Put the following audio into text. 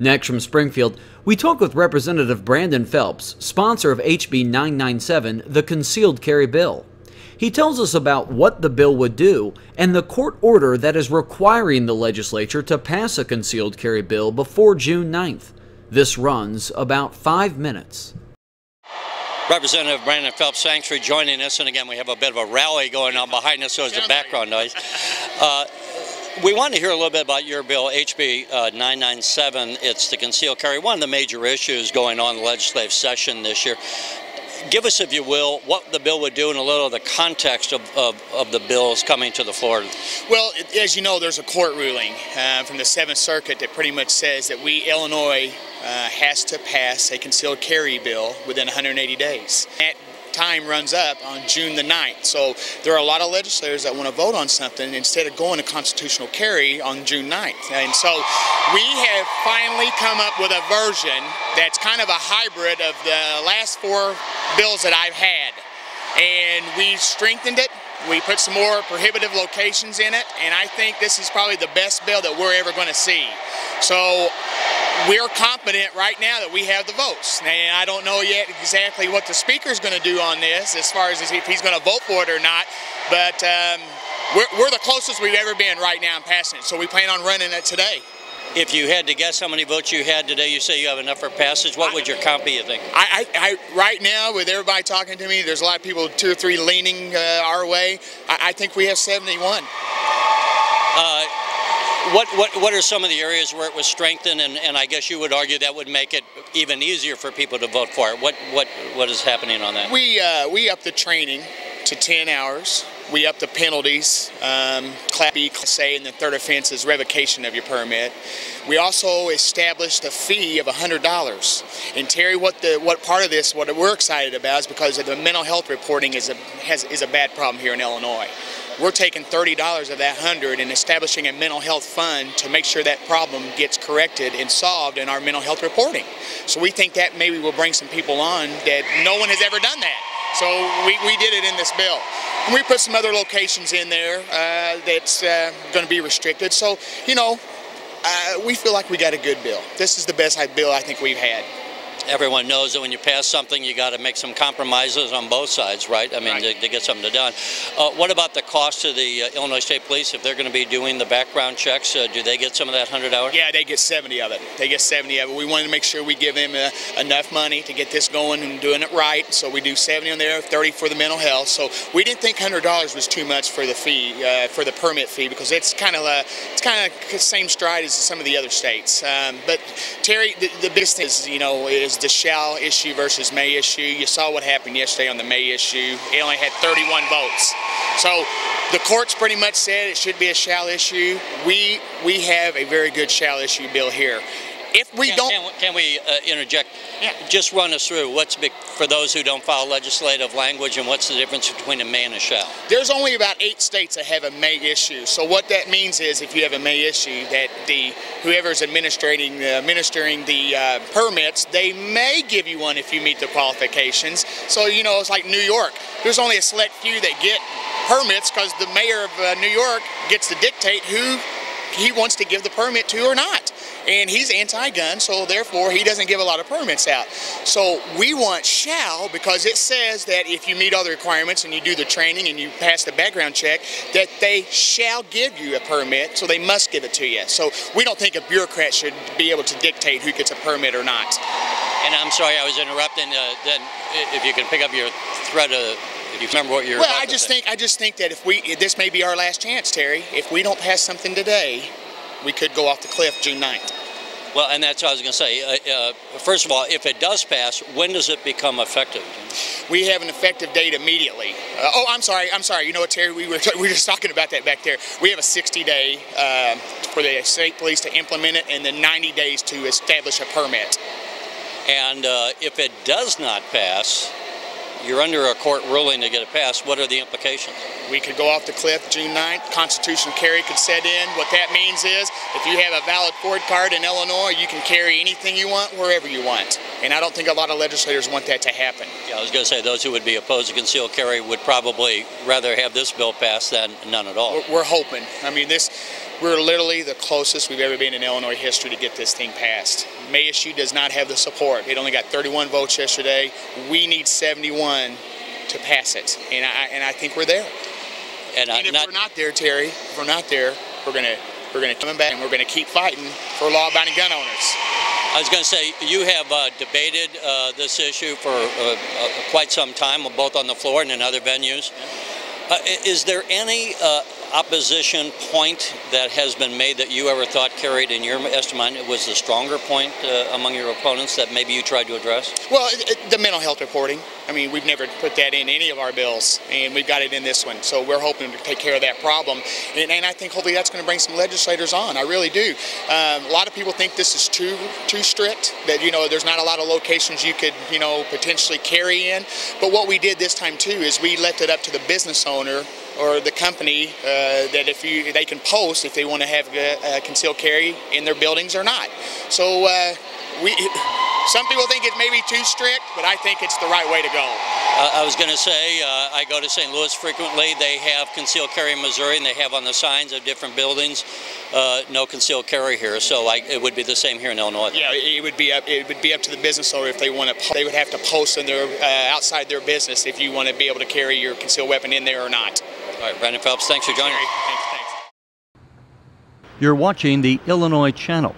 Next from Springfield, we talk with Representative Brandon Phelps, sponsor of HB 997, the Concealed Carry Bill. He tells us about what the bill would do and the court order that is requiring the legislature to pass a concealed carry bill before June 9th. This runs about 5 minutes. Representative Brandon Phelps, thanks for joining us. And again, we have a bit of a rally going on behind us, so it's the background noise. We want to hear a little bit about your bill, HB 997. It's the concealed carry, one of the major issues going on in the legislative session this year. Give us, if you will, what the bill would do and a little of the context of the bills coming to the floor. Well, as you know, there's a court ruling from the 7th Circuit that pretty much says that Illinois has to pass a concealed carry bill within 180 days. That time runs up on June the 9th. So there are a lot of legislators that want to vote on something instead of going to constitutional carry on June 9th. And so we have finally come up with a version that's kind of a hybrid of the last 4 bills that I've had. And we strengthened it. We put some more prohibitive locations in it, and I think this is probably the best bill that we're ever going to see. So we're confident right now that we have the votes. And I don't know yet exactly what the speaker's going to do on this as far as if he's going to vote for it or not, but we're the closest we've ever been right now in passing it, so we plan on running it today. If you had to guess how many votes you had today, you say you have enough for passage. What would your count be, you think? Right now, with everybody talking to me, there's a lot of people, 2 or 3 leaning our way. I think we have 71. What are some of the areas where it was strengthened, and I guess you would argue that would make it even easier for people to vote for it? What is happening on that? We upped the training to 10 hours. We upped the penalties, Class B, Class A, and the third offense is revocation of your permit. We also established a fee of $100. And Terry, what part of this, what we're excited about is because of the mental health reporting is a bad problem here in Illinois. We're taking $30 of that $100 and establishing a mental health fund to make sure that problem gets corrected and solved in our mental health reporting. So we think that maybe will bring some people on that no one has ever done that. So we did it in this bill. And we put some other locations in there that's going to be restricted. So, you know, we feel like we got a good bill. This is the best bill I think we've had. Everyone knows that when you pass something, you got to make some compromises on both sides, right? I mean, right. To get something done. What about the cost to the Illinois State Police? If they're going to be doing the background checks, do they get some of that $100? Yeah, they get 70 of it. They get 70 of it. We wanted to make sure we give them enough money to get this going and doing it right. So we do 70 on there, 30 for the mental health. So we didn't think $100 was too much for the fee, for the permit fee, because it's kind of the same stride as some of the other states. But Terry, the biggest thing is, you know, is the shall issue versus may issue. You saw what happened yesterday on the may issue. It only had 31 votes. So the courts pretty much said it should be a shall issue. We have a very good shall issue bill here. If we can we interject? Yeah. Just run us through what's big for those who don't follow legislative language, and what's the difference between a may and a shall? There's only about 8 states that have a may issue. So what that means is, if you have a may issue, that whoever's administering the permits, they may give you one if you meet the qualifications. So, you know, it's like New York. There's only a select few that get permits because the mayor of New York gets to dictate who he wants to give the permit to or not. And he's anti-gun, so therefore he doesn't give a lot of permits out. So we want shall, because it says that if you meet all the requirements and you do the training and you pass the background check, that they shall give you a permit, so they must give it to you. So we don't think a bureaucrat should be able to dictate who gets a permit or not. And I'm sorry I was interrupting, then if you can pick up your thread of, if you remember what you're Well, I just think that this may be our last chance, Terry. If we don't pass something today, we could go off the cliff June 9th. Well, and that's what I was going to say. First of all, if it does pass, when does it become effective? We have an effective date immediately. Oh, I'm sorry. You know what, Terry? We were just talking about that back there. We have a 60-day for the state police to implement it, and then 90 days to establish a permit. And if it does not pass, you're under a court ruling to get it passed. What are the implications? We could go off the cliff June 9th. Constitutional carry could set in. What that means is, if you have a valid Ford card in Illinois, you can carry anything you want, wherever you want. And I don't think a lot of legislators want that to happen. Yeah, I was going to say, those who would be opposed to concealed carry would probably rather have this bill passed than none at all. We're hoping. I mean, We're literally the closest we've ever been in Illinois history to get this thing passed. MASU does not have the support. It only got 31 votes yesterday. We need 71 to pass it, and I think we're there. And if we're not there, Terry, if we're not there, we're gonna come back and we're gonna keep fighting for law-abiding gun owners. I was going to say, you have debated this issue for quite some time, both on the floor and in other venues. Is there any opposition point that has been made that you ever thought carried, in your estimate, was the stronger point among your opponents that maybe you tried to address? Well, the mental health reporting. I mean, we've never put that in any of our bills, and we've got it in this one. So we're hoping to take care of that problem, and I think hopefully that's going to bring some legislators on. I really do. A lot of people think this is too strict, that, you know, there's not a lot of locations you could, you know, potentially carry in. But what we did this time too is we left it up to the business owner or the company that they can post if they want to have concealed carry in their buildings or not. So some people think it may be too strict, but I think it's the right way to go. I was going to say, I go to St. Louis frequently. They have concealed carry in Missouri, and they have on the signs of different buildings, no concealed carry here. So it would be the same here in Illinois. Yeah, it would be up to the business owner if they want to. They would have to post in their outside their business if you want to be able to carry your concealed weapon in there or not. All right, Brandon Phelps, thanks for joining me. Thanks. You're watching the Illinois Channel.